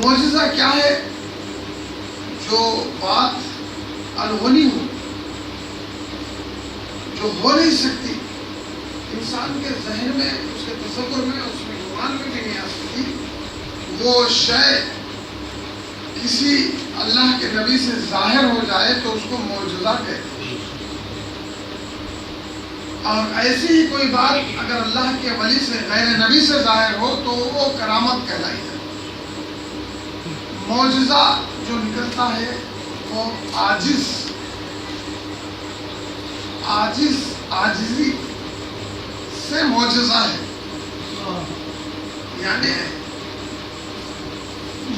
معجزہ کیا ہے؟ جو بات الغنی ہو، جو ہو نہیں سکتی، انسان کے ذہن میں، اس کے تصور میں، اس کے گمان میں بھی نہیں آ سکتی، وہ شے کسی اللہ کے نبی سے ظاہر ہو جائے تو اس کو معجزہ کہتے ہیں۔ اور ایسی ہی کوئی بات اگر اللہ کے ولی سے، غیر نبی سے ظاہر ہو تو وہ کرامت کہلائی ہے۔ معجزہ جو نکلتا ہے وہ عاجزی سے معجزہ ہے۔ یعنی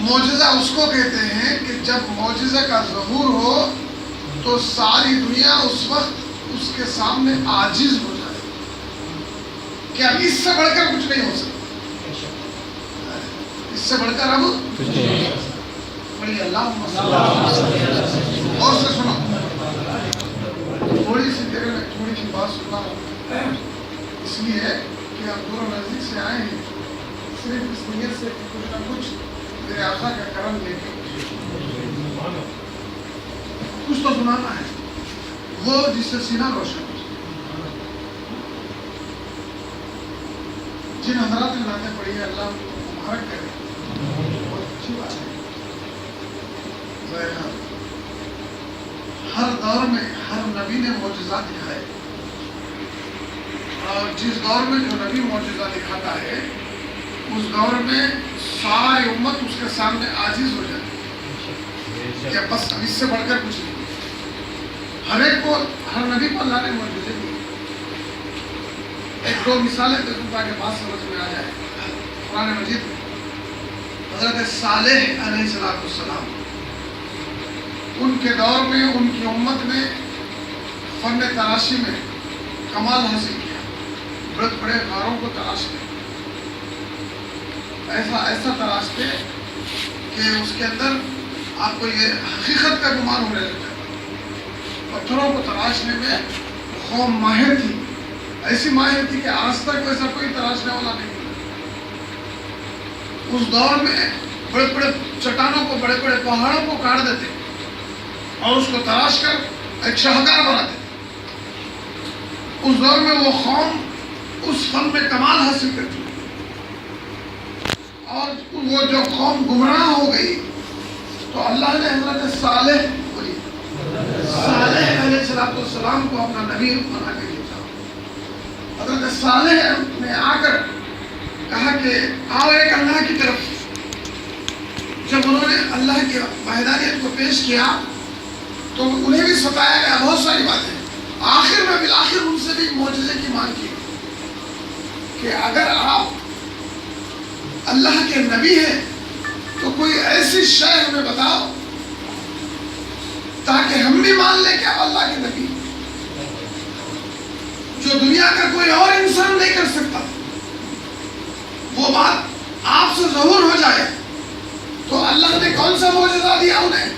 معجزہ اس کو کہتے ہیں کہ جب معجزے کا ظہور ہو تو ساری دنیا اس وقت اس کے سامنے عاجز ہو جائے کہ اب اس سے بڑھ کر کچھ نہیں ہو سکتا، اس سے بڑھ کر اب کچھ نہیں ہو سکتا۔ بڑی اللہ اور سے سنو، تھوڑی سی دیر میں تھوڑی سی بات سننا ہوں، اس لیے کہ آپ دور نزدیک سے آئے ہیں، صرف اس نیت سے کچھ نہ کچھ میرے آقا کا کرم لے کے کچھ تو سنانا ہے، وہ جس سے سینہ روشن ہو۔ جن حضرات نے نعتیں پڑھی ہے اللہ مبارک کرے، بہت اچھی بات ہے۔ ہر دور میں ہر نبی نے معجزات دکھائے، اور جس دور میں جو نبی معجزہ دکھاتا ہے اس دور میں ساری امت اس کے سامنے عاجز ہو جاتی ہے کہ بس اب اس سے بڑھ کر کچھ نہیں۔ ہر ایک کو، ہر نبی کو اللہ نے معجزے دیے۔ ایک دو مثالیں دے دوں تاکہ بات سمجھ میں آ جائے۔ قرآن مجید میں حضرت صالح علیہ السلام، ان کے دور میں ان کی امت نے فن تراشی میں کمال حاصل کیا، بڑے بڑے غاروں کو تراشتے، ایسا تراشتے کہ اس کے اندر آپ کو یہ حقیقت کا گمان ہونے لگتا ہے۔ پتھروں کو تراشنے میں قوم ماہر تھی، ایسی ماہر تھی کہ آج تک ویسا کوئی تراشنے والا نہیں ملا۔ اس دور میں بڑے بڑے چٹانوں کو، بڑے بڑے پہاڑوں کو کاٹ دیتے اور اس کو تراش کر ایک شاہکار بناتے۔ اس دور میں وہ قوم اس فن میں کمال حاصل کرتی، اور وہ جو قوم گمراہ ہو گئی تو اللہ نے حضرت صالح علیہ السلام کو اپنا نبی بنا کے بھیجا۔ حضرت صالح نے آ کر کہا کہ آؤ ایک اللہ کی طرف۔ جب انہوں نے اللہ کی وحدانیت کو پیش کیا تو انہیں بھی ستایا گیا بہت ساری باتیں۔ آخر میں بالآخر ان سے بھی معجزے کی مانگ کی کہ اگر آپ اللہ کے نبی ہیں تو کوئی ایسی شے ہمیں بتاؤ تاکہ ہم بھی مان لیں کہ آپ اللہ کے نبی، جو دنیا کا کوئی اور انسان نہیں کر سکتا، وہ بات آپ سے ظہور ہو جائے۔ تو اللہ نے کون سا معجزہ دیا انہیں؟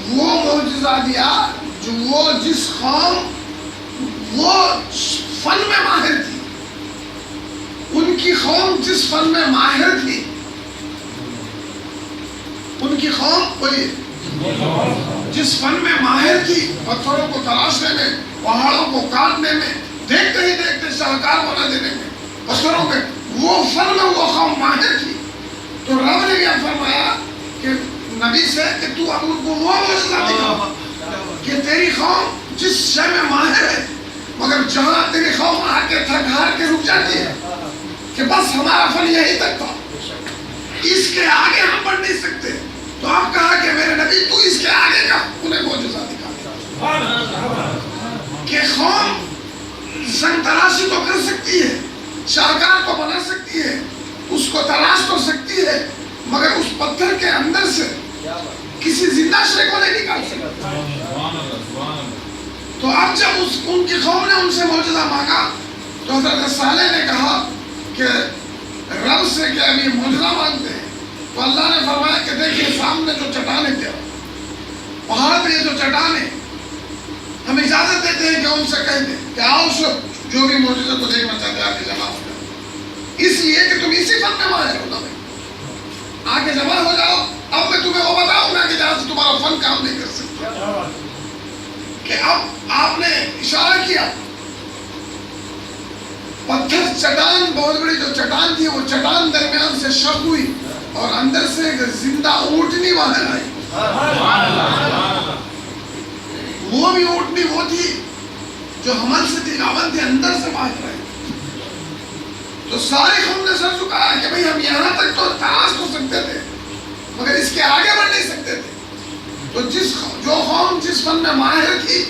وہ معجزہ دیا جو وہ جس قوم وہ فن میں ماہر تھی، ان کی قوم جس فن میں ماہر تھی، ان کی قوم بولیے جس فن میں ماہر تھی، پتھروں کو تراشنے میں، پہاڑوں کو کاٹنے میں، دیکھتے ہی دیکھتے شاہکار بنا دینے میں، پتھروں میں، وہ فن میں وہ قوم ماہر تھی۔ تو رب نے یہ فرمایا کہ نبی سے کہ تو اب ان کو وہ معجزہ دکھا کہ تیری قوم جس شے میں ماہر ہے، مگر جہاں تیری قوم آ کے تھک ہار کے رک جاتی ہے کہ بس ہمارا فن یہی تک تھا، اس کے آگے ہم بڑھ نہیں سکتے، تو آپ کہا کہ میرے نبی تو اس کے آگے کا انہیں معجزہ دکھا کہ قوم سنگ تراشی تو کر سکتی ہے، شاہکار تو بنا سکتی ہے، اس کو تراش تو سکتی ہے، مگر اس پتھر کے اندر سے کسی زندہ شے کو نہیں نکال سکتا۔ تو اب جب ان کی قوم نے ان سے معجزہ مانگا تو حضرت صالح نے کہا کہ رب سے کہ اب یہ معجزہ مانگتے ہیں، تو اللہ نے فرمایا کہ دیکھیے سامنے جو چٹانیں تھے، پہاڑ پہ یہ جو چٹانیں، ہم اجازت دیتے ہیں کہ ان سے کہہ دیں کہ آؤ سب جو بھی معجزہ کو دیکھنا چاہتے ہیں آپ کی جمع ہو جائے، اس لیے کہ تم اسی فن میں ماہر ہو۔ تمہارا فن کام نہیں کر سکتا. کہ اب آپ نے اشارہ کیا, پتھر چٹان, بہت بڑی جو چٹان تھی وہ چٹان درمیان سے شق ہوئی اور اندر سے ایک زندہ اونٹنی باہر آئی. وہ بھی اونٹنی وہ تھی جو حمل سے تھی, گاون تھی, اندر سے باہر آئی. تو ساری قوم نے سر جھکایا کہ بھئی ہم یہاں تک تو تلاش ہو سکتے تھے مگر اس کے آگے بڑھ نہیں سکتے تھے. تو جو قوم جس فن میں ماہر تھی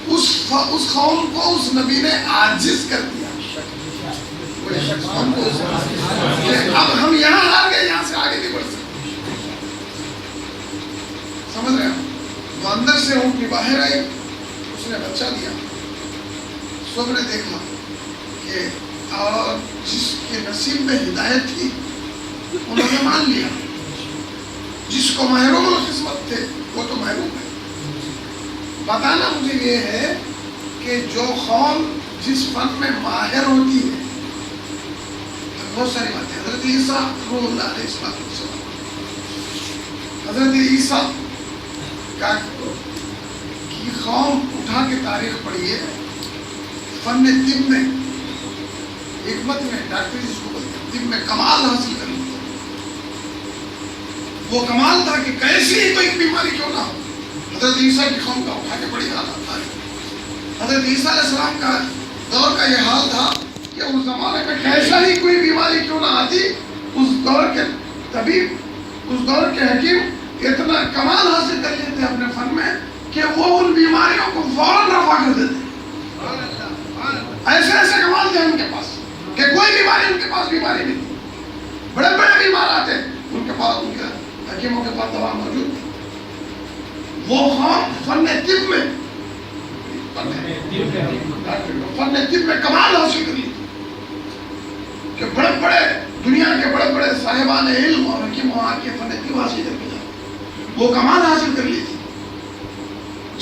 اس قوم کو اس نبی نے عاجز کر دیا. اب ہم یہاں ہار گئے, یہاں سے آگے نہیں بڑھ سکتے. سمجھ رہے ہیں؟ وہ اندر سے اونٹنی باہر آئی, اس نے بچہ دیا. سب نے دیکھا کہ اور جس کے نصیب میں ہدایت تھی انہوں نے مان لیا, جس کو محروم القسمت تھے وہ تو محروم ہے. بتانا مجھے یہ ہے کہ جو قوم جس فن میں ماہر ہوتی ہے, بہت ساری باتیں. حضرت عیسیٰ روح اللہ علیہ السلام, حضرت عیسیٰ کی قوم اٹھا کے تاریخ پڑھیے, فن طب میں, حکمت میں, ڈاکٹری جس کو بولتے ہیں, طب میں کمال حاصل کر لیا. وہ کمال تھا کہ کیسی ہی کوئی بیماری کیوں نہ ہو, حضرت عیسیٰ کی قوم کا اٹھا کے پڑھی حالات تھا. حضرت عیسیٰ علیہ السلام کا دور کا یہ حال تھا کہ اس زمانے میں کیسا ہی کوئی بیماری کیوں نہ آتی, اس دور کے طبیب, اس دور کے حکیم اتنا کمال حاصل کر لیتے اپنے فن میں کہ وہ ان بیماریوں کو فوراً رفع کر دیتے. ایسے ایسے کمال تھے ان کے پاس کہ کوئی بیماری ان کے پاس بیماری نہیں تھی. بڑے بڑے بیمار آتے ان کے پاس, ان کے حکیموں کے پاس دوا موجود تھی. وہ قوم فن طب میں کمال حاصل کر لی کہ بڑے بڑے دنیا کے بڑے بڑے صاحبان علم اور حکیموں آ کے فن طب حاصل کر کے جاتے, وہ کمال حاصل کر لی تھی.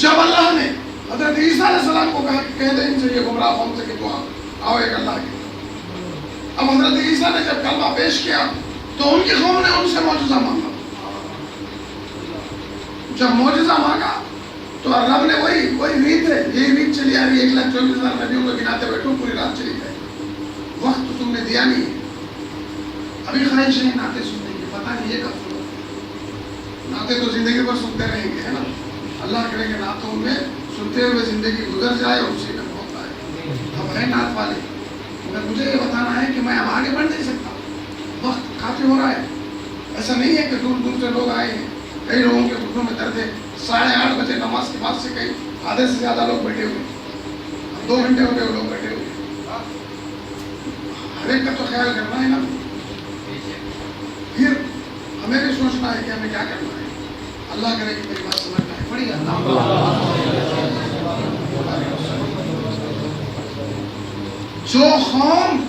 جب اللہ نے حضرت عیسیٰ علیہ السلام کو کہا کہ کہہ دیں ان سے یہ گمراہ قوم سے کہ تو آؤ ایک اللہ کے. اب حضرت عیسیٰ نے جب کلمہ پیش کیا تو ان کی قوم نے ان سے معجزہ مانگا. جب معجزہ مانگا تو رب نے وہی ریت ہے, یہی ریت چلی آ رہی ہے. 1,24,000 نبیوں کو گناتے بیٹھو, پوری رات چلی گئے. وقت تو تم نے دیا نہیں ہے, ابھی خواہش ہے نعتیں سننے کی, پتہ نہیں یہ کب سنو. نعتیں تو زندگی بھر سنتے رہیں گے, ہے نا. اللہ کرے کہ نعتوں میں سنتے ہوئے زندگی گزر جائے اور اسی میں موت آئے. اب ہے نعت والے, مگر مجھے یہ بتانا ہے کہ میں اب آگے بڑھ نہیں سکتا, وقت کافی ہو رہا ہے. ایسا نہیں ہے کہ دور دور سے لوگ آئے ہیں, کئی لوگوں کے گھٹنوں میں درد ہے. 8:30 بجے نماز کے بعد سے کئی آدھے سے زیادہ لوگ بیٹھے ہوئے, 2 گھنٹے ہو گئے وہ لوگ بیٹھے ہوئے. ہر ایک کا تو خیال کرنا ہے نا, پھر ہمیں بھی سوچنا ہے کہ ہمیں کیا کرنا ہے. اللہ کرے کہ میری بات سمجھنا ہے. پڑھی جو قوم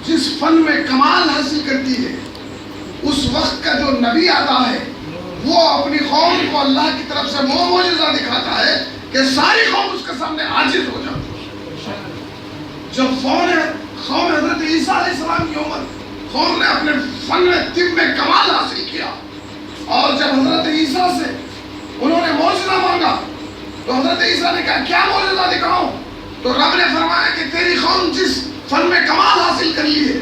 جس فن میں کمال حاصل کرتی ہے, اس وقت کا جو نبی آتا ہے وہ اپنی قوم کو اللہ کی طرف سے وہ معجزہ دکھاتا ہے کہ ساری قوم اس کے سامنے عاجز ہو جاتی ہے. جب قوم حضرت عیسیٰ علیہ السلام کی امت, قوم نے اپنے فن طب میں کمال حاصل کیا اور جب حضرت عیسیٰ سے انہوں نے معجزہ مانگا تو حضرت عیسیٰ نے کہا کیا معجزہ دکھاؤں, تو رب نے فرمایا کہ تیری قوم جس فن میں کمال حاصل کر لی ہے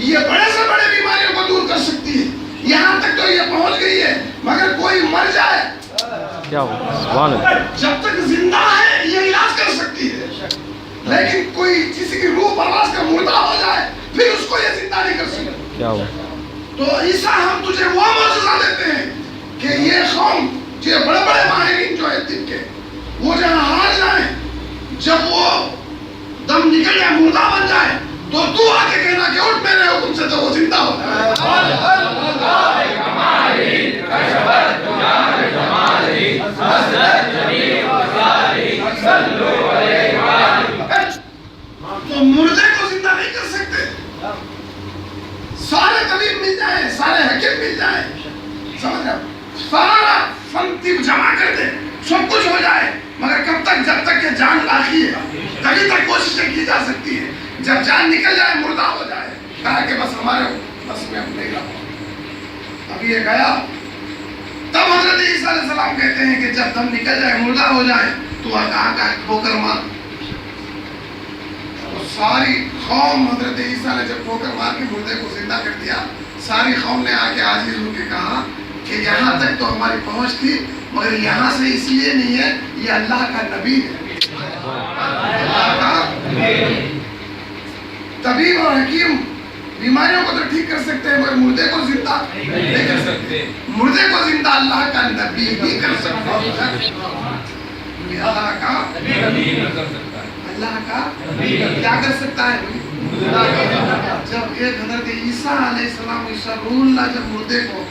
یہ بڑے سے بڑے بیماریوں کو دور کر سکتی ہے. یہاں تک تو یہ پہنچ گئی ہے, مگر کوئی مر جائے کیا ہو سبحان اللہ, جب تک زندہ ہے یہ علاج کر سکتی ہے, لیکن کوئی کسی کی روح پرواز کا مردہ ہو جائے پھر اس کو یہ زندہ نہیں کر سکتا. کیا ہو. تو عیسیٰ ہم تجھے وہ معجزہ دیتے ہیں کہ یہ قوم یہ بڑے بڑے ماہرین جو ہے طب کے, وہ جہاں ہار جائیں, جب وہ دم نکل جائے, مردہ بن جائے, تو آ کے کہنا کہ اٹھ میرے حکم سے, تو وہ زندہ ہو جائے. تو مردے کو زندہ نہیں کر سکتے. سارے طبیب مل جائیں, سارے حکیم مل جائیں, سمجھ رہے, سارا فن طب جمع کر دے, سب کچھ ہو جائے, مگر کب تک, جب تک کہ جان باقی ہے تبھی تک کوششیں کی جا سکتی ہے. جب جان نکل جائے, مردہ ہو جائے, کہا کہ بس ہمارے بس میں اب نہیں رہا. اب یہ گیا تب حضرت عیسیٰ علیہ السلام کہتے ہیں کہ جب دم نکل جائے مردہ ہو جائے تو کہاں کا ٹھوکر مار. ساری قوم حضرت عیسیٰ نے جب ٹھوکر مار کے مردے کو زندہ کر دیا, ساری قوم نے آ کے عاجز ہو کے کہا کہ یہاں تک تو ہماری پہنچ تھی مگر یہاں سے اس لیے نہیں ہے, یہ اللہ کا نبی ہے. اللہ کا طبیب اور حکیم بیماریوں کو تو ٹھیک کر سکتے ہیں مگر مردے کو زندہ نہیں کر سکتے. مردے کو زندہ اللہ کا نبی ہی کر سکتا ہے. اللہ کا اللہ کا کیا کر سکتا ہے؟ جب ایک حضرت عیسیٰ علیہ السلام عیسیٰ روح اللہ جب مردے کو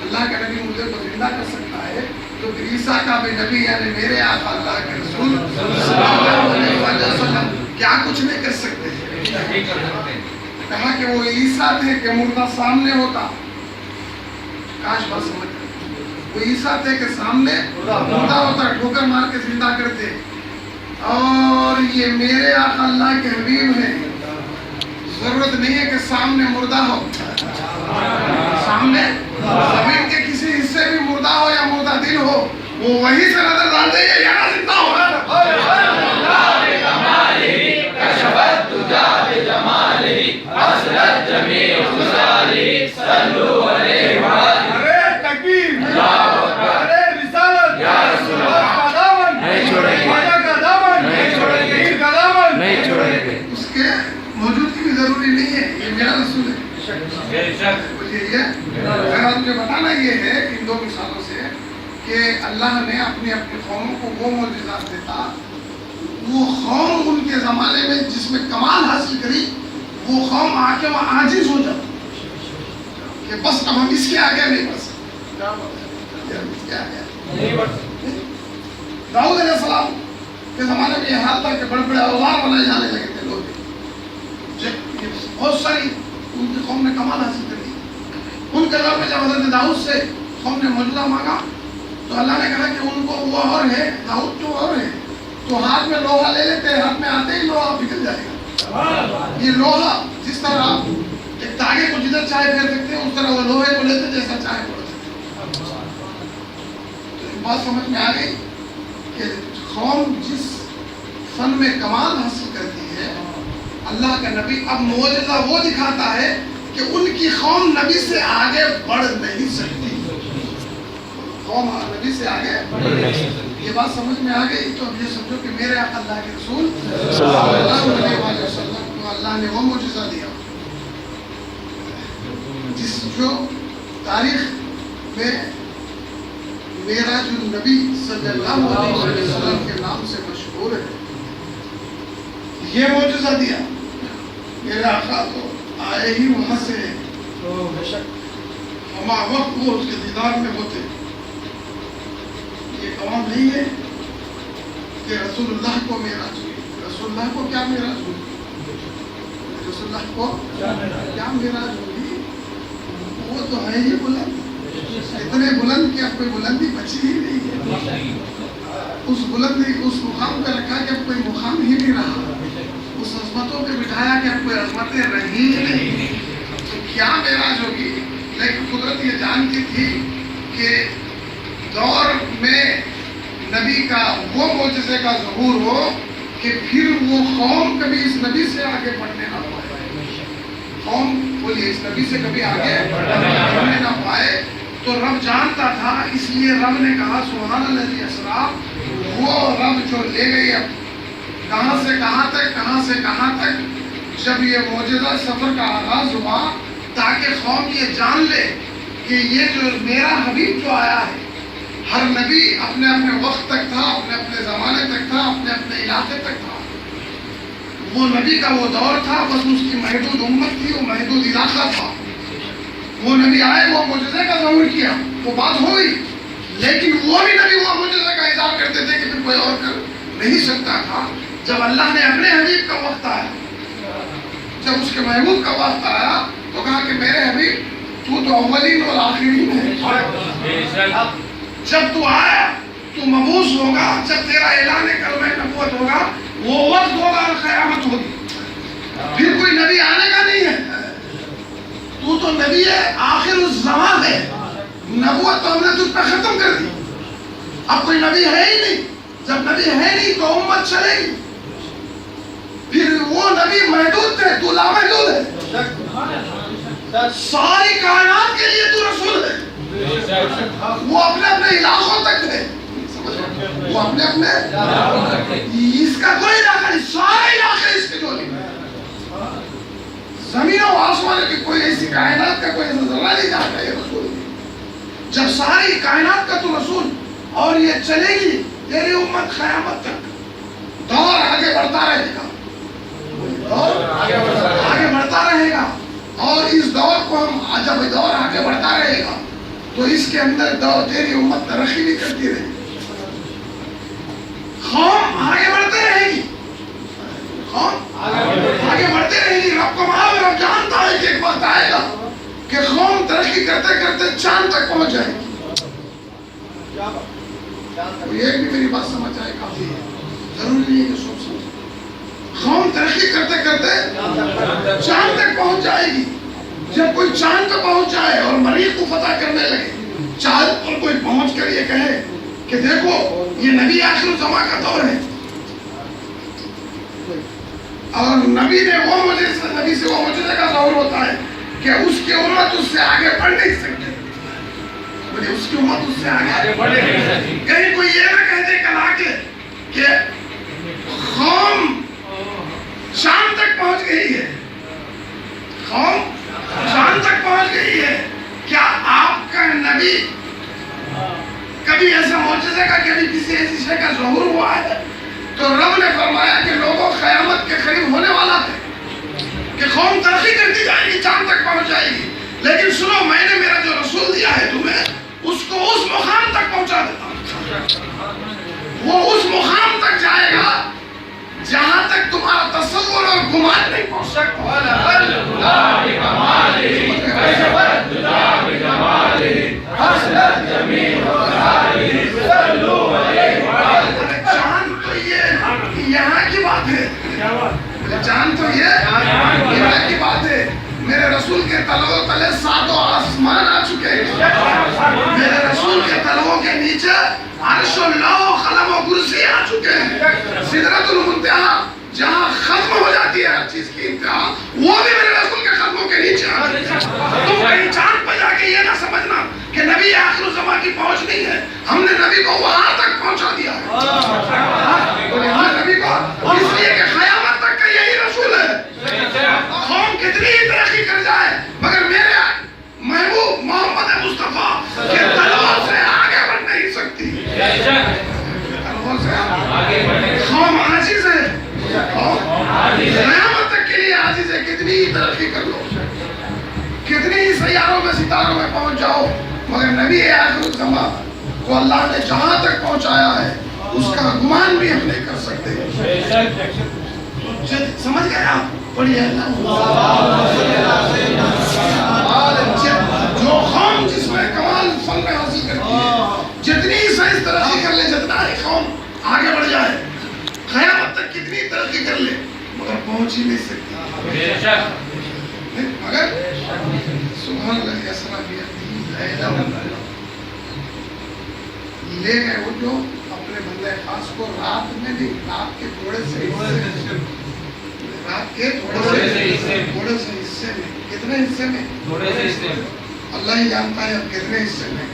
اللہ کا نبی مردے کو زندہ کر سکتا ہے تو عیسیٰ کا بھی نبی یعنی میرے آقا اللہ کے رسول صلی اللہ علیہ وسلم کیا کچھ نہیں کر سکتے؟ کہا کہ وہ عیسیٰ تھے کہ مردہ سامنے ہوتا. کاش بات سمجھ وہ عیسیٰ تھے کہ سامنے مردہ ہوتا, ٹھوکر مار کے زندہ کرتے. اور یہ میرے آقا اللہ کے حبیب ہیں, ضرورت نہیں ہے کہ سامنے مردہ ہو. سامنے زمین کے کسی حصے بھی مردہ ہو یا مردہ دل ہو, وہ وہیں سے نظر ڈال دے گا یہاں زندہ ہو. اس کے موجودگی بھی ضروری نہیں ہے, یہ میرا رسول ہے. مجھے بتانا یہ ہے ان دو مثالوں سے کہ اللہ نے اپنی اپنی قوموں کو وہ معجزات دیتا, وہ قوم ان کے زمانے میں جس میں کمال حاصل کری وہ قوم آ کے وہاں عاجز ہو جاتی کہ بس اب ہم اس کے آگے نہیں بڑھ سکتے. داؤد علیہ السلام کے زمانے میں یہ حال تھا کہ بڑے بڑے اوزار بنائے جانے لگے تھے لوگ. بہت ساری ان کی قوم نے کمال حاصل کری. ان کے دور میں جب حضرت داؤد سے قوم نے موجودہ مانگا تو اللہ نے کہا کہ ان کو وہ اور ہے, داؤد تو اور ہے, تو ہاتھ میں لوہا لے لیتے, ہاتھ میں آتے ہی لوہا پگھل جائے گا. یہ لوہا جس طرح آپ ایک تاگے کو جدھر چاہے پھیر سکتے ہیں اس طرح وہ لوہے کو لیتے جیسا چاہے پھیر سکتے ہیں. تو ایک بات سمجھ میں آ گئی کہ قوم جس فن میں کمال حاصل کرتی ہے, اللہ کا نبی اب معجزہ وہ دکھاتا ہے کہ ان کی قوم نبی سے آگے بڑھ نہیں سکتی. قوم نبی سے آگے یہ بات سمجھ میں آ گئی تو اب یہ سمجھو کہ میرے آقا اللہ کے رسول صلی اللہ علیہ وسلم کو اللہ نے وہ معجزہ دیا جس جو تاریخ میں معراج النبی صلی اللہ علیہ وسلم کے نام سے مشہور ہے. یہ معجزہ دیا. میرے آقا تو آئے ہی وہاں سے ہما وقت وہ اس کے دیدار میں ہوتے. یہ کام نہیں ہے کہ رسول اللہ کو معراج ہوئی. رسول اللہ کو کیا معراج ہوئی؟ رسول اللہ کو کیا معراج ہوئی؟ وہ تو ہے ہی بلند, اتنے بلند کہ اب کوئی بلندی بچی ہی نہیں ہے. اس بلندی اس مقام پہ رکھا کہ اب کوئی مقام ہی نہیں رہا. اس عظمتوں پہ بٹھایا کہ اب کوئی عظمتیں رہی ہی نہیں. تو کیا معراج ہوگی؟ لیکن قدرت یہ جانتی تھی کہ دور میں نبی کا وہ معجزے کا ظہور ہو کہ پھر وہ قوم کبھی اس نبی سے آگے بڑھنے نہ پائے. قوم بولیے اس نبی سے کبھی آگے بڑھنے نہ پائے. تو رب جانتا تھا, اس لیے رب نے کہا سبحان الذی اسریٰ. وہ رب جو لے گئی اب کہاں سے کہاں تک, کہاں سے کہاں تک. جب یہ معجزہ سفر کا آغاز ہوا تاکہ قوم یہ جان لے کہ یہ جو میرا حبیب جو آیا ہے, ہر نبی اپنے اپنے وقت تک تھا, اپنے اپنے زمانے تک تھا, اپنے اپنے علاقے تک تھا. وہ نبی کا وہ دور تھا, بس اس کی محدود امت تھی, وہ محدود علاقہ تھا. وہ نبی آئے, وہ معجزے کا ظہور کیا, وہ بات ہو گئی. لیکن وہ بھی نبی وہ معجزے کا اظہار کرتے تھے کہ پھر کوئی اور کر نہیں سکتا تھا. جب اللہ نے اپنے حبیب کا وقت آیا, جب اس کے محبوب کا وقت آیا تو کہا کہ میرے حبیب تو تو اولین اور آخرین ہے. جب تو آیا تو مبعوث ہوگا, جب تیرا اعلان کلمہ نبوت ہوگا وہ وقت ہوگا اور قیامت ہوگی. پھر کوئی نبی آنے کا نہیں ہے. تو نبی آخر الزمان ہے. نبوت تو ہم نے تجھ پہ ختم کر دی، اب کوئی نبی ہے ہی نہیں، جب نبی ہے نہیں تو امت چلے گی، پھر وہ نبی محدود تھے، تو لامحدود ہے، ساری کائنات کے لیے تو رسول ہے، وہ اپنے اپنے علاقوں تک تھے، وہ اپنے اپنے اس کا کوئی علاقہ نہیں، سارے علاقے اس کے جو نہیں، زمین و آسمان کی کوئی ایسی کائنات کا کوئی ذرہ نہیں جانتا یہ رسول، جب ساری کائنات کا تو رسول، اور یہ چلے گی تیری امت قیامت تک، دور آگے بڑھتا رہے گا، دور آگے بڑھتا رہے گا، اور اس دور کو ہم جب دور آگے بڑھتا رہے گا تو اس کے اندر دور تیری امت ترقی بھی کرتی رہے گی، قوم آگے بڑھتے رہے گی، قوم آگے بڑھتے رہے گی، رب کو معلوم، رب جانتا ہے کہ ایک وقت آئے گا کہ قوم ترقی کرتے کرتے چاند تک پہنچ جائے گی، یہ بھی میری بات سمجھ آئے کافی ہے، ضروری نہیں ہے کہ سب سمجھ، قوم ترقی کرتے کرتے چاند تک پہنچ جائے گی، جب کوئی چاند تک پہنچ جائے اور مریخ کو فتح کرنے لگے، چاند پر کوئی پہنچ کر یہ کہے کہ دیکھو یہ نبی آخر الزمان کا دور ہے، اور نبی سے وہ معجزے کا ظہور ہوتا ہے کہ اس کی امت اس سے آگے بڑھ نہیں سکتی، اس کی امت اس سے آگے بڑھ نہیں سکتی، کہیں کوئی یہ نہ کہتے کل آ کے کہ قوم شام تک پہنچ گئی ہے، قوم شام تک پہنچ گئی ہے، کیا آپ کا نبی کبھی ایسا معجزے کا کبھی کسی ایسی شے کا ظہور ہوا ہے؟ تو رب نے فرمایا کہ لوگوں قیامت کے قریب ہونے والا ہے کہ قوم ترقی کرتی جائے گی، چاند تک پہنچ جائے گی، لیکن سنو میں نے میرا جو رسول دیا ہے تمہیں اس کو اس مقام تک پہنچا دیتا ہوں، وہ اس مقام تک جائے گا جہاں تک تمہارا تصور اور گمان نہیں پہنچ سکتا، یہاں کی بات ہے، جان تو یہ یہاں کی بات ہے، میرے رسول کے تلووں تلے ساتوں آسمان آ چکے ہیں، میرے رسول کے تلووں کے نیچے عرش و لوح و قلم و کرسی آ چکے ہیں، سدرۃ المنتہا جہاں ختم ہو جاتی ہے ہر چیز کی انتہا، وہ بھی میرے رسول کے قدموں کے نیچے آ چکے ہیں، تم کہیں چاند پہ جا کے یہ نہ سمجھنا کہ نبی آخر الزمان کی پہنچ نہیں ہے، ہم نے نبی کو وہاں تک پہنچا دیا ہے، نبی کو اس لیے کہ قیامت تک کا یہی رسول ہے، قوم کتنی ہی ترقی کر جائے مگر میرے محبوب محمد مصطفیٰ کے تلووں سے آگے بڑھ نہیں سکتی، قوم عاجز ہے، قیامت تک کے لیے عاجز ہے، کتنی ہی ترقی کر لو، کتنی ہی سیاروں میں ستاروں میں پہنچ جاؤ، مگر نبی آخر الزمان کو اللہ نے جہاں تک پہنچایا ہے اس کا گمان بھی ہم نہیں کر سکتے، سمجھ گئے آپ؟ پڑھیے جو قوم جس میں کمال فن میں حاصل کرتی ہے، جتنی ہی سائنس ترقی کر لے، جتنا ہی قوم آگے بڑھ جائے، قیامت تک کتنی ترقی کر لے مگر پہنچ ہی نہیں سکتی، مگر سبحان اللہ اسرا لے گئے وہ جو اپنے بندے خاص کو رات میں نہیں، رات کے تھوڑے سے حصے میں، کتنے حصے میں اللہ ہی جانتا ہے اب کتنے حصے میں،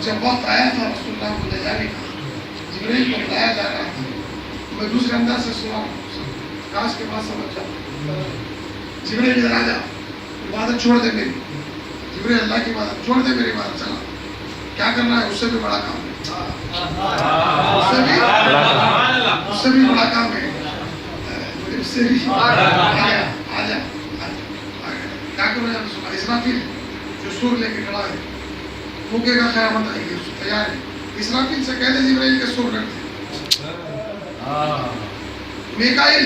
جب وقت آیا تھا رسول اللہ کو لے جانے کا، جبریل کو بلایا جا رہا تھا، میں دوسرے انداز سے سنا کاش کے پاس سمجھ جاؤں، جبریل ادھر آ جا، عبادت چھوڑ دے میری، جبریل اللہ کی عبادت چھوڑ دے میری عبادت، چلا کیا کرنا ہے، اس سے بھی بڑا کام ہے، اس سے بھی بڑا کام ہے، اس سے بھی آ جا کیا کرو یا رسول اللہ، اسرافیل جو سور لے کے کھڑا ہے، پھونکے گا قیامت آئے گی، تیار ہے، اسرافیل سے کہہ دے جبریل کے سور رکھ دے، میکائیل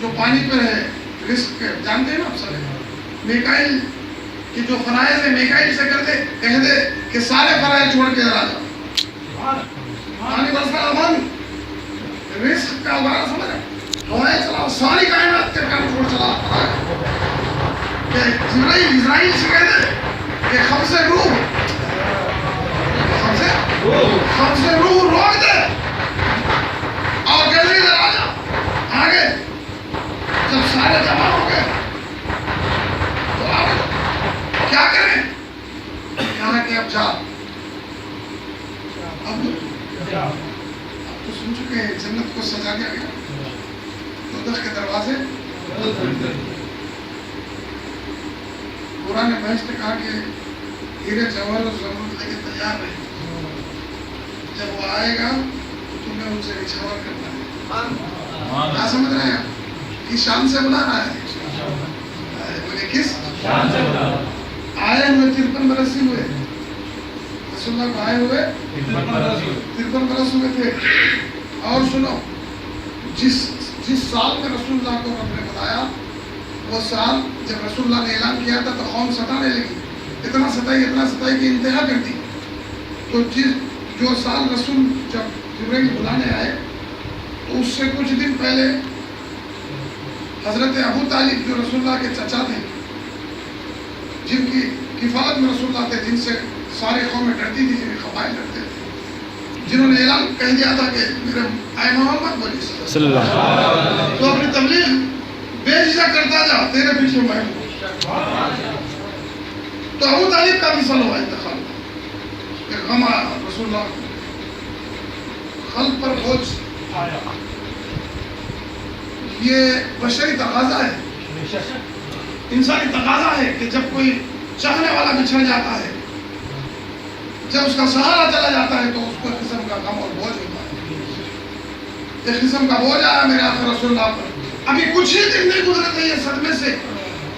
جو پانی پر ہے، رزق جانتے ہیں نا آپ سارے، میکائیل کہ جو فرائض ہے میکائیل سے کر دے، کہہ دے کہ سارے فرائض چھوڑ کے ادھر آ جاؤ، پانی برسنا بند، رزق کا بارہ سمجھ ہے، ہوائیں چلاؤ، ساری کائنات کے کام چھوڑ چلا، کہ جبرائیل اسرائیل سے کہہ دے کہ خبز روح قبض روح روک دے اور کہتے ادھر آ جا آگے. جب سارے جمع ہو گئے تو آگے کیا کریں؟ کہا کہ اب جا. اب تو سن چکے ہیں جنت کو سجا دیا گیا, دوزخ کے دروازے. قرآن بحث نے کہا کہ ہیرے جواہر اور زمرد لے کے تیار رہے, جب وہ آئے گا تو تمہیں ان سے نچھاور کرنا ہے. کیا سمجھ رہے ہیں؟ کس شان سے بلا رہا ہے؟ مجھے کس شان سے بلا رہا ہے؟ آئے ہوئے 53 برس ہی ہوئے رسول اللہ کو, آئے ہوئے 53 برس ہوئے تھے. اور سنو, جس سال میں رسول اللہ کو رب نے بتایا وہ سال جب رسول اللہ نے اعلان کیا تھا تو قوم ستانے لگی, اتنا ستائی کہ انتہا کر دی. تو جو سال رسول جب جبرائیل بلانے آئے تو اس سے کچھ دن پہلے حضرت ابو طالب جو رسول اللہ کے چچا تھے, جن کی کفالت میں رسول اللہ تھے, جن سے ساری قومیں ڈرتی تھی, جنہیں قبائل ڈرتے تھے, جنہوں نے اعلان کہہ دیا تھا کہ میرے اے محمد بولی صلی اللہ علیہ وسلم تو اپنی تبلیغ بے جھجھک کرتا جا, تیرے پیچھے میں ہوں. تو ابو طالب کا بھی سال ہوا انتقال کہ غم آیا رسول اللہ قلب پر بوجھ آیا. یہ بشری تقاضا ہے, انسانی تقاضا ہے کہ جب کوئی چاہنے والا بچھڑ جاتا ہے, جب اس کا سہارا چلا جاتا ہے تو اس کو ایک قسم کا غم اور بوجھ ہوتا ہے. ایک قسم کا بوجھ آیا میرے آقا رسول اللہ پر. ابھی کچھ ہی دن نہیں گزرے تھے یہ صدمے سے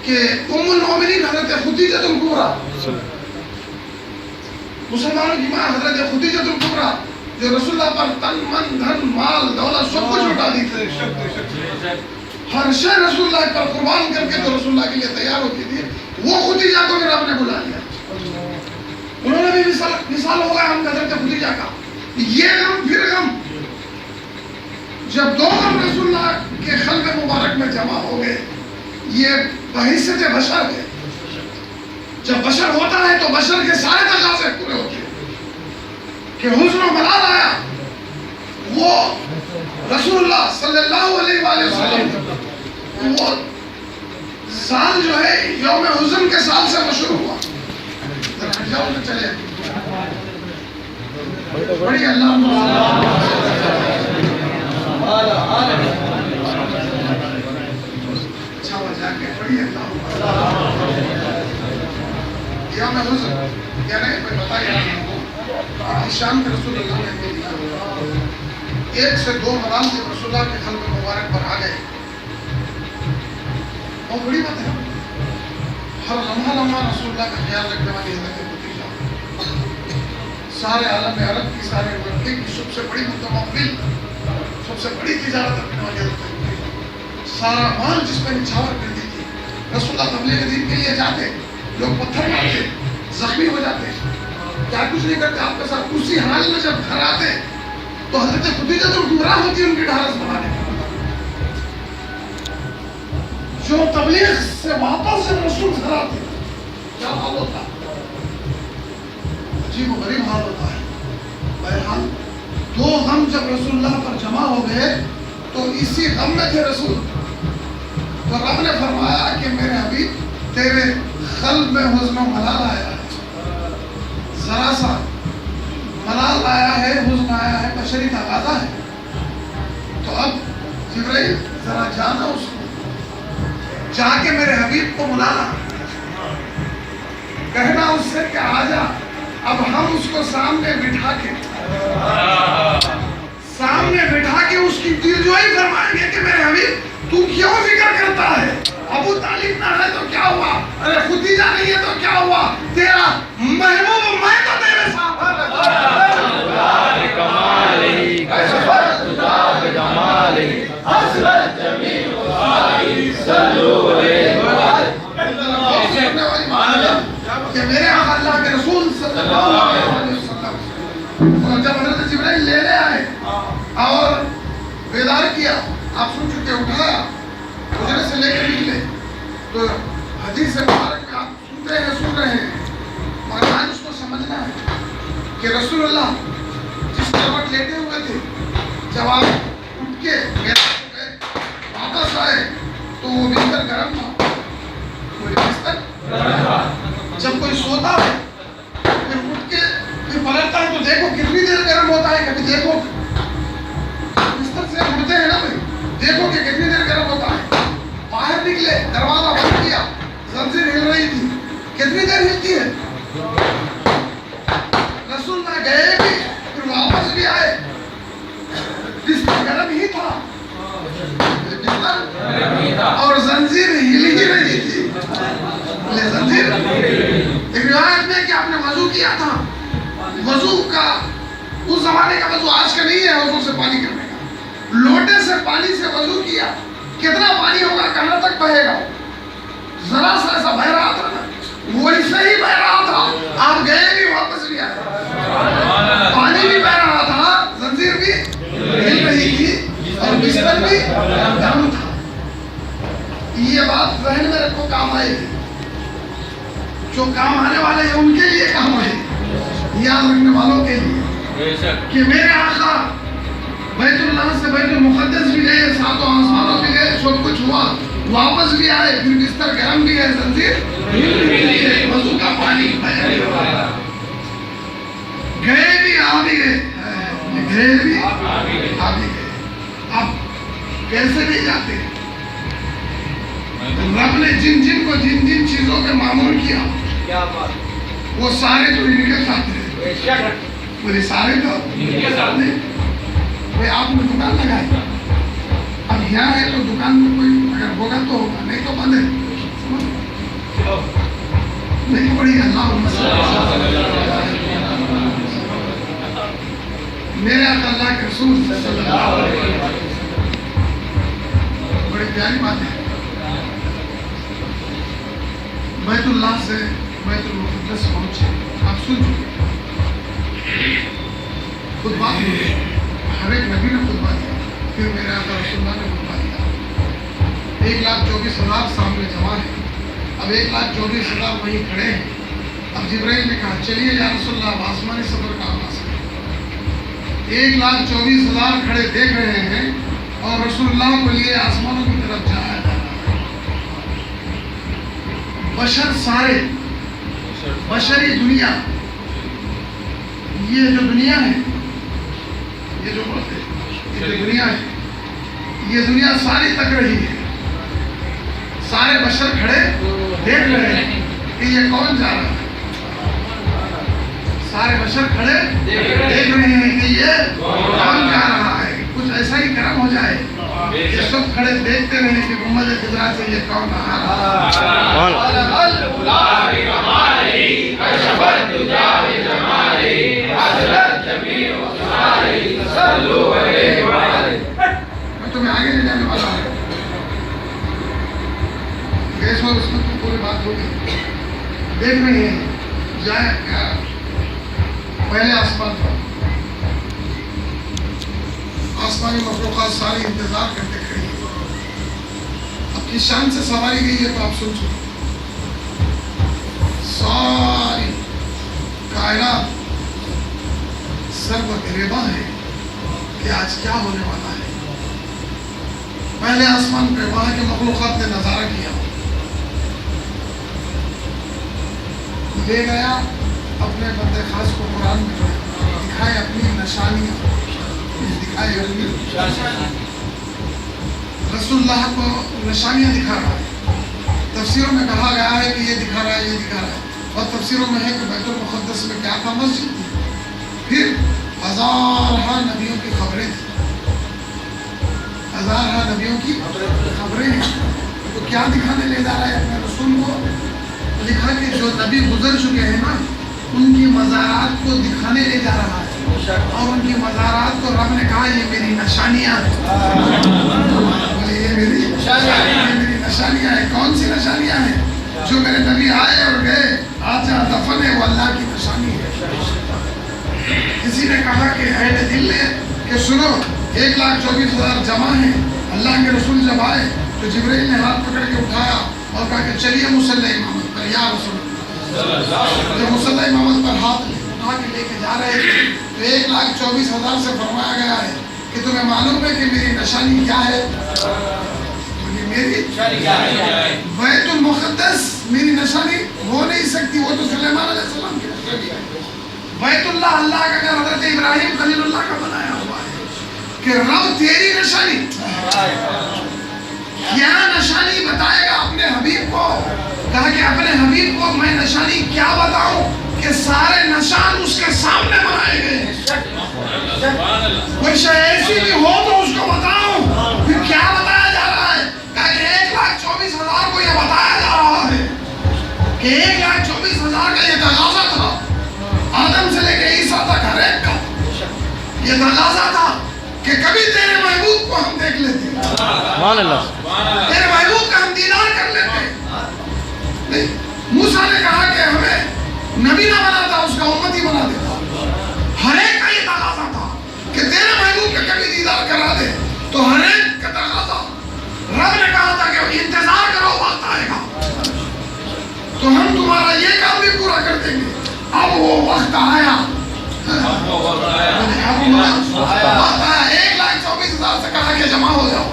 کہ ام المومنین حضرت خدیجہ الکبریٰ, مسلمانوں کی ماں حضرت خدیجہ الکبریٰ, جو رسول اللہ پر تن من دھن مال دولت سب کچھ لٹا دی تھی, ہر شے رسول اللہ پر قربان کر کے جو رسول اللہ کے لیے تیار ہوتی تھی, وہ خدیجہ کو بھی رب نے بلا لیا. انہوں نے بھی مثال ہوگا ہم حضرت خدیجہ کا. یہ غم پھر غم, جب دو غم رسول اللہ کے قلب مبارک میں جمع ہو گئے, یہ بحیثیت بشر ہے. جب بشر ہوتا ہے تو بشر کے سارے تقاضے پورے ہوتے ہیں کہ حزن و ملال آیا. وہ رسول اللہ صلی اللہ علیہ وآلہ وسلم وہ سال جو ہے یوم حزن کے سال سے مشروع ہوا. چلے بڑی اللہ اچھا وجہ کے بڑی اللہ یوم حزن یعنی میں بتایا شام کے رسول اللہ نے دیا 1 سے 2 مرال جب رسول اللہ کے قلب مبارک پر آ گئے, بہت بڑی بات ہے. ہر لمحہ رسول اللہ کا خیال رکھنے والی حضرت خدیجہ, سارے عالم عرب کی, سارے ملک کی سب سے بڑی متمول, سب سے بڑی تجارت رکھنے والی حضرت خدیجہ, سارا مال جس میں نچھاور کر دی تھی. رسول اللہ تبلیغ دین کے لیے جاتے, لوگ پتھر مارتے, زخمی ہو جاتے, کیا کچھ نہیں کرتے آپ کے ساتھ. اسی حال میں جب گھر آتے تو حضرت خدیجہ تو گمراہ ہوتی ان کی ڈھارس بنانے. جو تبلیغ سے واپس جب رسول گھر آتے کیا حال ہوتا, عجیب و غریب حال ہوتا ہے. بہرحال 2 غم جب رسول اللہ پر جمع ہو گئے تو اسی غم میں تھے رسول, تو رب نے فرمایا کہ میرے حبیب تیرے قلب میں حزن و ملال آیا ہے, ذرا سا ملال آیا ہے, حزن آیا ہے, بشری تقاضا ہے. تو اب جبرائیل ذرا جانا اس کو, جا کے میرے حبیب کو بلانا, کہنا اس سے کہ آجا. اب ہم اس کو سامنے بٹھا کے اس کی دلجوئی فرمائیں گے کہ میرے حبیب تو کیوں فکر کرتا ہے, ابو طالب نہ ہے تو کیا ہوا, ارے خدیجہ نہیں ہے تو کیا ہوا, تیرا محبوب میں تو تیرے ساتھ. کہ میرے اللہ کے رسول صلی اللہ علیہ وسلم جب حضرت جبرائیل لینے آئے اور بیدار کیا, آپ سن چکے, اٹھایا, حجرے سے لے کے نکلے, تو حدیث مبارک میں آپ سن رہے ہیں, مگر آج اس کو سمجھنا ہے کہ کہ رسول اللہ جس طرف لیٹے ہوئے تھے جب آپ اٹھ کے واپس آئے تو وہ بستر گرم تھا. بستر جب کوئی سوتا ہے پھر اٹھ کے پھر پلٹتا ہے تو دیکھو کتنی دیر گرم ہوتا ہے. کبھی دیکھو بستر سے اٹھتے ہیں نا بھائی, دیکھو کہ کتنی دیر گرم ہوتا ہے. باہر نکلے, دروازہ بند کیا, زنجیر ہل رہی تھی, کتنی دیر ہلتی ہے. رسول اللہ گئے بھی پھر واپس بھی آئے, بستر گرم ہی تھا, اور زنجیر ہل ہی رہی تھی. زنجیر ایک روایت میں کہ آپ نے وضو کیا تھا. وضو کا اس زمانے کا وضو آج کا نہیں ہے, وضو سے پانی کرنے کا. لوٹے سے پانی سے وضو کیا, کتنا پانی ہوگا, کہاں تک بہے گا. ذرا سا ایسا بہ رہا تھا نا, ویسے ہی بہ رہا تھا. آپ گئے بھی واپس بھی آئے, پانی بھی بہ رہا تھا, زنجیر بھی ہل رہی تھی, اور بستر بھی گرم تھا. یہ بات ذہن میں رکھو, کام آئے گی. جو کام آنے والے ہیں ان کے لیے کام آئے, یاد رکھنے والوں کے لیے کہ میرے آقا بیت اللہ سے بیت المقدس بھی گئے, ساتوں آسمانوں بھی گئے, سب کچھ ہوا, واپس بھی آئے, پھر بستر گرم بھی ہے, زنجیر وضو کا پانی گئے بھی آ بھی گئے, گئے بھی آ بھی گئے. اب کیسے نہیں جاتے. رب نے جن جن کو جن جن چیزوں کے معمول کیا وہ سارے تو ان کے ساتھ رہے. بولے سارے تو ان کے ساتھ نہیں. بھئی آپ نے دکان لگائی, اب یہاں ہے تو دکان میں کوئی اگر ہوگا تو ہوگا, نہیں تو بند ہے. نہیں پڑی اللہ میرے آقا اللہ کے رسول صلی اللہ علیہ وسلم. بڑی پیاری بات ہے. بیت اللہ سے بیت المقدس پہنچے, آپ سن چکے خطبہ ہوئے, ہر ایک نبی نے خطبہ دیا, پھر میرے آقا رسول اللہ نے خطبہ دیا. 1,24,000 سامنے جمع ہے. اب 1,24,000 وہیں کھڑے ہیں. اب جبرائیل نے کہا چلیے یا رسول اللہ, اب آسمانی سفر کا آغاز ہے. 1,24,000 کھڑے دیکھ رہے ہیں, اور رسول اللہ کو لیے آسمانوں کی طرف جایا جا رہا ہے. بشر سارے, بشری دنیا, یہ جو دنیا ہے, یہ جو بولتے ہیں یہ جو دنیا ہے, یہ دنیا ساری تک رہی ہے. سارے بشر کھڑے دیکھ رہے ہیں کہ یہ کون جا رہا ہے. سارے بشر کھڑے دیکھ رہے ہیں کہ یہ کون جا رہا ہے. کچھ ایسا ہی کرم ہو جائے کہ سب کھڑے دیکھتے رہے کہ محمد خضرا سے یہ کون آ رہا ہے. میں تمہیں آگے لے جانے والا ہوں. گیس اور اس میں پوری بات ہوگی. دیکھ رہے ہیں جائے پہلے آسمان پر, آسمانی مخلوقات ساری انتظار کرتے کھڑی ہے. اب کس شان سے سواری گئی ہے تو آپ سن چکے. ساری کائنات سر بگریباں ہے کہ آج کیا ہونے والا ہے. پہلے آسمان پہ وہاں کے مخلوقات نے نظارہ کیا, لے گیا اپنے بندے خاص کو قرآن میں دکھائے اپنی نشانیاں, دکھائے رسول اللہ کو نشانیاں دکھا رہا ہے. تفسیروں میں کہا گیا ہے کہ یہ دکھا رہا ہے, یہ دکھا رہا ہے, اور تفسیروں میں ہے کہ بیت المقدس میں کیا تھا, مسجد تھی. پھر ہزارہ نبیوں کی خبریں تھیں, ہزارہ نبیوں کی خبریں ہیں. تو کیا دکھانے لے جا رہا ہے اپنے رسول کو؟ لکھا کہ جو نبی گزر چکے ہیں نا, ان کی مزارات کو دکھانے لے جا رہا ہے, اور ان کی مزارات کو رب نے کہا یہ میری نشانیاں ہیں. یہ میری نشانیاں ہیں. کون سی نشانیاں ہیں؟ جو میرے نبی آئے اور گئے, آج جہاں دفن ہے وہ اللہ کی نشانی ہے. کسی نے کہا کہ اہل دل نے کہ سنو 1,24,000 جمع ہیں. اللہ کے رسول جب آئے تو جبرائیل نے ہاتھ پکڑ کے اٹھایا اور کہا کہ چلیے مصلی امامت پر یا رسول اللہ. جب مصلی امامت پر ہاتھ اٹھا کے لے کے جا رہے تھے تو 1,24,000 سے فرمایا گیا ہے کہ تمہیں معلوم ہے کہ میری نشانی کیا ہے؟ میری بیت المقدس میری نشانی ہو نہیں سکتی، وہ تو سلیمان علیہ السلام کی نشانی ہے۔ بیت اللہ اللہ کا گھر حضرت ابراہیم خلیل اللہ کا بنایا ہوا ہے کہ رب تیری نشانی کیا نشانی بتائے گا اپنے حبیب کو؟ کہا کہ اپنے حبیب کو میں نشانی کیا بتاؤں کہ سارے نشان اس کے سامنے بنائے گئے ہیں۔ کوئی شے ایسی بھی ہو تو اس کو بتاؤں۔ پھر کیا بتایا جا رہا ہے؟ کہا کہ 1,24,000 کو یہ بتایا جا رہا ہے کہ 1,24,000 کا یہ تقاضا تھا، آدم سے لے کے عیسیٰ تک ہر ایک کا یہ تقاضا تھا کہ کبھی تیرے محبوب کو ہم دیکھ لیتے، سبحان اللہ، تیرے محبوب کا ہم دیدار کر لیتے۔ نہیں، موسیٰ نے کہا کہ ہمیں نبی نہ بناتا، اس کا امتی بنا دیتا۔ ہر ایک کا یہ تقاضا تھا کہ تیرے محبوب کا کبھی دیدار کرا دے، تو ہر ایک کا تقاضا رب نے کہا تھا کہ انتظار کرو، وقت آئے گا تو ہم تمہارا یہ کام بھی پورا کر دیں گے۔ اب وہ وقت آیا، اب وقت آیا۔ 1,24,000 سے کہا کہ جمع ہو جاؤ۔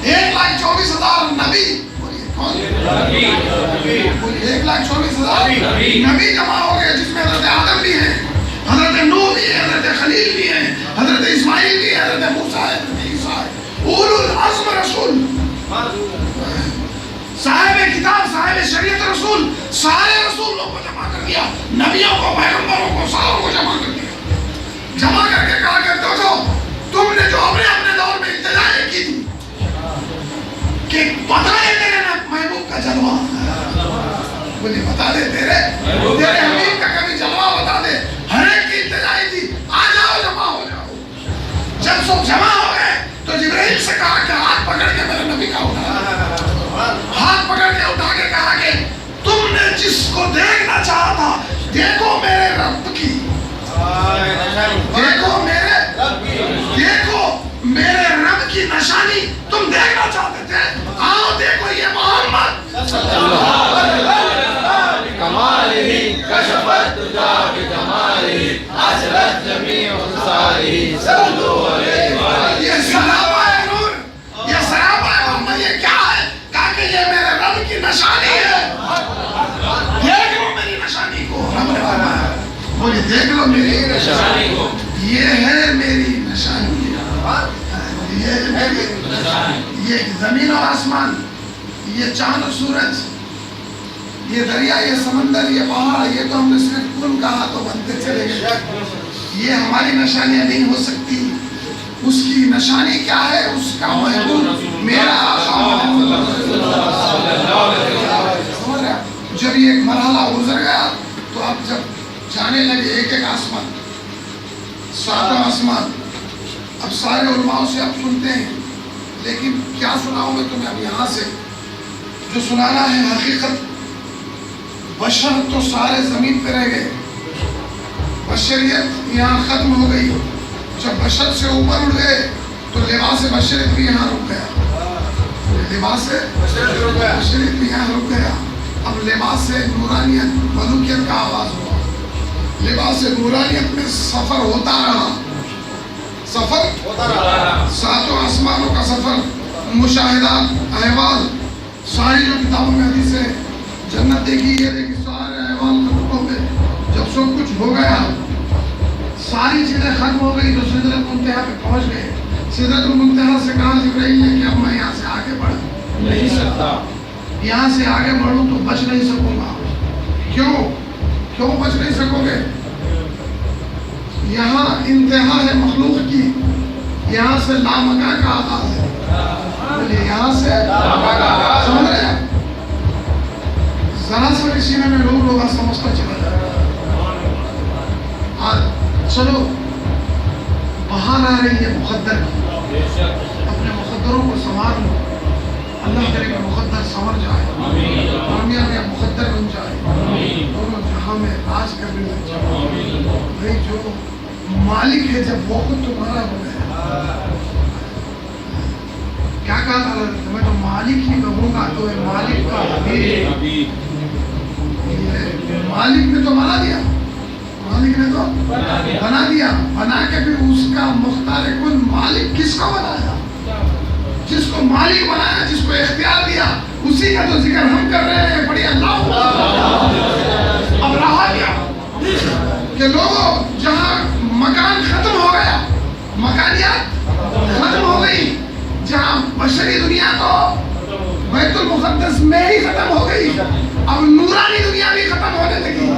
1,24,000 نبی، 1,24,000 نبی جمع ہو گئے، جس میں حضرت آدم بھی ہیں، حضرت نوح بھی ہے، حضرت خلیل بھی ہیں، حضرت اسماعیل بھی ہے، حضرت موسیٰ ہے، حضرت عیسیٰ ہے، اولو العزم رسول، صاحب کتاب، صاحب شریعت رسول، سارے رسولوں کو جمع کر دیا، نبیوں کو، پیغمبروں کو، ساروں کو جمع کر دیا۔ جمع کر کے کہا کہ دیکھو تم نے جو اپنے دور میں التجائیں کی تھی کہ بتا دے تیرے محبوب کا جلوہ، بولی بتا دے تیرے حبیب کا کبھی جلوہ بتا دے۔ ہر ایک کی التجائیں تھی، آ جاؤ، جمع ہو جاؤ۔ جب سب جمع ہو گئے تو جبرائیل سے کہا کہ ہاتھ پکڑ کے میرے نبی کا اٹھا، ہاتھ پکڑ کے اٹھا کے کہا کہ تم نے جس کو دیکھنا چاہا تھا، دیکھو میرے رب کی، دیکھو میرے رب کی نشانی تم دیکھنا چاہتے تھے، آؤ دیکھو یہ محمد یہ سراپا ہے نور، یہ سراپا ہے محمد، یہ کیا ہے؟ کہا کہ یہ میرے رب کی نشانی ہے، دیکھ لو میری نشانی کو۔ رب نے فرمایا، بولی دیکھ لو میری نشانی کو، یہ ہے میری نشانی، یہ زمین اور آسمان، یہ چاند اور سورج، یہ دریا، یہ سمندر، یہ پہاڑ، یہ تو ہم نے صرف کن کہا تو بنتے چلے گئے، یہ ہماری نشانیاں نہیں ہو سکتی۔ اس کی نشانی کیا ہے؟ اس کا محبوب میرا آقا محمد صلی اللہ علیہ وسلم۔ جب یہ ایک مرحلہ گزر گیا تو اب جب جانے لگے ایک ایک آسمان، ساتوں آسمان، اب سارے علماء سے اب سنتے ہیں، لیکن کیا سناؤں میں تمہیں اب یہاں سے جو سنانا ہے حقیقت۔ بشر تو سارے زمین پہ رہ گئے، بشریت یہاں ختم ہو گئی۔ جب بشر سے اوپر اٹھ گئے تو لباس بشریت بھی یہاں رک گیا، لباس بشریت بھی یہاں رک گیا۔ اب لباس نورانیت، ملوکیت کا آواز ہوا، لباس نورانیت میں سفر ہوتا رہا، سفر ہوتا رہا، ساتوں آسمانوں کا سفر، مشاہدات، احوال، ساری جو کتابوں میں حدیثیں جنت دیکھی، یہ دیکھی، سارے احوال خطوں میں جب سب کچھ ہو گیا، ساری چیزیں ختم ہو گئی تو سدرۃ المنتہا پہ پہنچ گئے۔ سدرۃ المنتہا سے کہا جبرائیل نے کہ اب میں یہاں سے آگے بڑھ نہیں سکتا، یہاں سے آگے بڑھوں تو بچ نہیں سکوں گا۔ کیوں بچ نہیں سکو گے؟ یہاں انتہا ہے مخلوق کی، یہاں سے لامکان کا آغاز ہے، یہاں سے سمجھ رہے ہیں؟ ذرا سا کسی میں لوگ سمجھتا چلا جائے گا۔ چلو باہر آ رہی ہے مقدر کی، اپنے مقدروں کو سنوار لو، اللہ کرے کہ مقدر سنور جائے، دنیا میں مقدر بن جائے، دونوں جہاں میں راج کرنے لگ جائے۔ بھائی جو مالک ہے جب وہ خود تمہارا ہو گیا، کیا کہا تھا میں تو مالک ہی کہوں گا تو مالک کا حبیب، مالک نے تو مانا دیا، مالک نے تو بنا دیا، بنا کے بھی اس کا مختار کن مالک کس کو بنایا؟ جس کو مالک بنایا، جس کو اختیار دیا، اسی کا تو ذکر ہم کر رہے ہیں. بڑی اللہ. اب رہا کیا کہ لوگوں جہاں مکان ختم ہو گیا، مکانیات ختم ہو گئی، جہاں بشری دنیا تو بیت المقدس میں ہی ختم ہو گئی، اب نورانی دنیا بھی ختم ہونے لگی.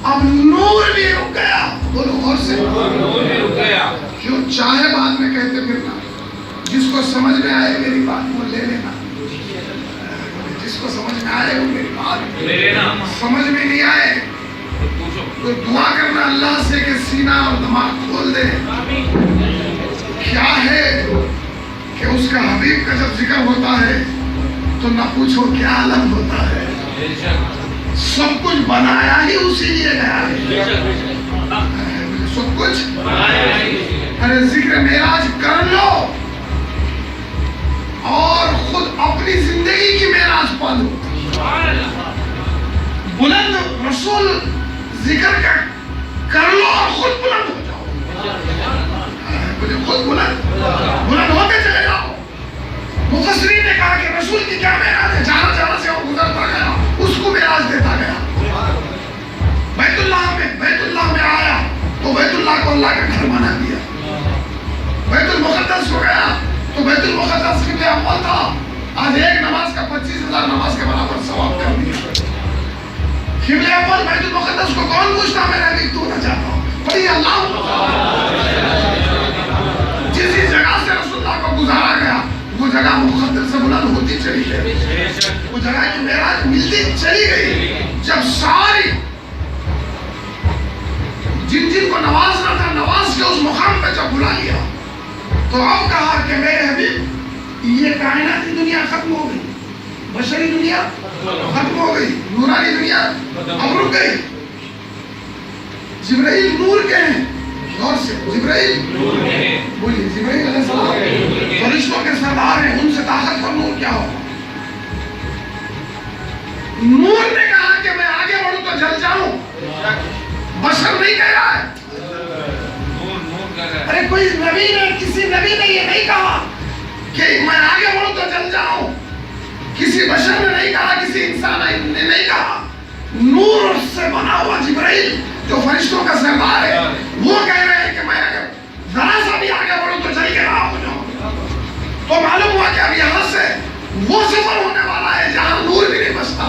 اب نور بھی رک گیا. بولو اور سے نور بھی رک گیا. کیوں چاہے بعد میں کہتے پھرنا، جس کو سمجھ میں آئے میری بات وہ لے لینا، جس کو سمجھ میں آئے وہ میری بات لے لینا، سمجھ میں نہیں آئے تو دعا کرنا اللہ سے کہ سینہ اور دماغ کھول دے. کیا ہے کہ اس کا حبیب کا جب ذکر ہوتا ہے تو نہ پوچھو کیا عالم ہوتا ہے. سب کچھ بنایا ہی اسی لیے گیا ہے، سب کچھ. ارے ذکر معراج کر لو اور خود اپنی زندگی کی معراج پالو. بلند رسول ذکر کر لو اور خود بلند ہو جاؤ. خود بلند ہوتے چلے جاؤ. مفسرین نے کہا کہ رسول کی کیا معراج ہے؟ جہاں جہاں سے وہ گزرتا گیا اس کو معراج دیتا گیا. بیت اللہ میں آیا تو بیت اللہ کو اللہ کا گھر بنا دیا. بیت المقدس کو گیا تو بیت المقدس قبلہ اول تھا، آج ایک نماز کا 25,000 نماز کے برابر ثواب کر دیا. قبلہ اول بیت المقدس کو کون پوچھتا میرا بھی تو نہ چاہتا ہوں. بڑی اللہ. جس جگہ سے رسول اللہ کو گزارا گیا وہ جگہ مقدس سے بلند ہوتی چلی گئی، وہ جگہ کی معراج ملتی چلی گئی. جب ساری جن جن کو نوازنا تھا نواز کے اس مقام پہ جب بلا لیا تو اب کہا کہ میرے حبیب یہ کائناتی دنیا ختم ہو گئی، بشری دنیا ختم ہو گئی، نورانی دنیا اب رک گئی. جبرائیل نور کے ہیں، غور سے جبرائیل بولیے جبرائیل علیہ السلام فرشتوں کے سردار ہیں، ان سے طاقت اور نور کیا ہوگا. نور نے کہا کہ میں آگے بڑھوں تو جل جاؤں. بشر نہیں کہہ رہا ہے. ارے کوئی نبی نے، کسی نبی نے یہ نہیں کہا کہ میں آگے بڑھوں تو جل جاؤں. کسی بشر نے نہیں کہا، کسی انسان نے نہیں کہا. نور سے بنا ہوا جبرائیل جو فرشتوں کا سردار ہے وہ کہہ رہے ہیں کہ میں اگر ذرا سا بھی آگے بڑھوں تو جل کے راہ ہو جاؤں. تو معلوم ہوا کہ اب یہاں سے وہ سفر ہونے والا ہے جہاں نور بھی نہیں بستا.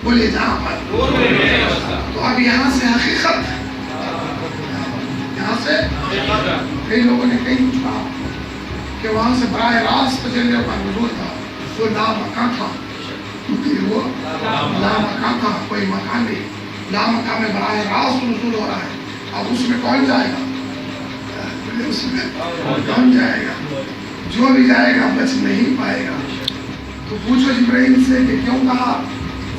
بولیے جہاں پر نور بھی نہیں بستا. تو اب یہاں سے حقیقت، یہاں سے کئی لوگوں نے کہیں کہا کہ وہاں سے براہ راست تجلیوں کا نزول تھا. وہ لامکان تھا، وہ لامکان تھا، کوئی مکان نہیں. لامکان میں براہ راست نزول ہو رہا ہے. اب اس میں کون جائے گا؟ اس میں کون جائے گا؟ جو بھی جائے گا بچ نہیں پائے گا. تو پوچھو جبرائیل سے کہ کیوں کہا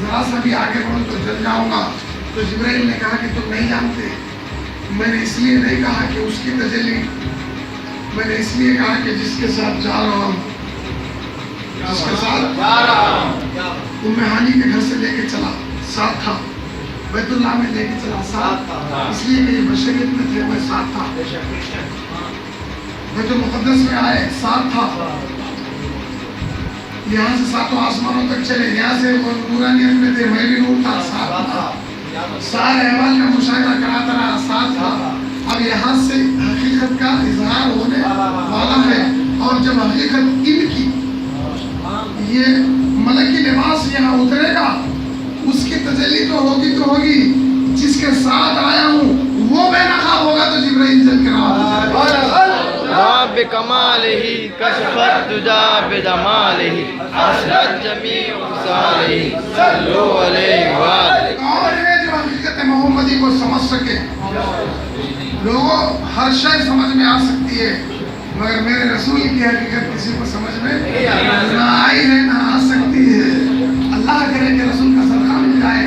ذرا سا بھی آگے بڑھو تو جل جاؤں گا. تو جبرائیل نے کہا کہ تم نہیں جانتے، میں نے اس لیے نہیں کہا کہ اس کی تجلی، میں نے اس لیے کہا کہ جس کے ساتھ جا رہا ہوں، جس کے ساتھ جا رہا ہوں، ام ہانی کے گھر سے لے کے چلا ساتھ تھا، بیت اللہ میں لے کے چلا ساتھ تھا، اس لیے کہ یہ بشریت میں تھے میں ساتھ تھا. بیت المقدس میں آئے ساتھ تھا. یہاں سے ساتوں آسمانوں تک چلے، یہاں سے وہ نورانیت میں تھے، میں بھی نور تھا، ساتھ تھا. سارے احوال کا مشاہدہ کراتا رہا، ساتھ تھا. اب یہاں سے حقیقت کا اظہار ہونے والا ہے. اور جب حقیقت ان کی یہ ملکی لباس یہاں اترے گا اس کی تجلی تو ہوگی. جس کے ساتھ آیا ہوں وہ بے نقاب ہوگا تو جبرائیل جل کے رہا بکمالہ کشفت دجا بجمالہ اسرت جمیع خصالہ صلو علیہ وآلہ. اور ہے جو حقیقت محمدی کو سمجھ سکے. لوگوں ہر شے سمجھ میں آ سکتی ہے مگر میرے رسول کی حقیقت کسی کو سمجھ میں نہ آئی ہے نہ آ سکتی ہے. اللہ کرے کہ رسول کا صدقہ مل جائے.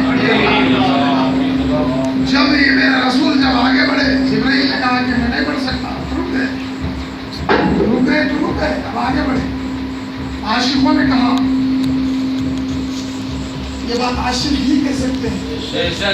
جب یہ میرا رسول جب آگے بڑھے، جبرائیل نے کہا کہ میں نہیں بڑھ سکتا، رک گئے اب آگے بڑھے. عاشقوں نے کہا، یہ بات عاشق ہی کہہ سکتے ہیں،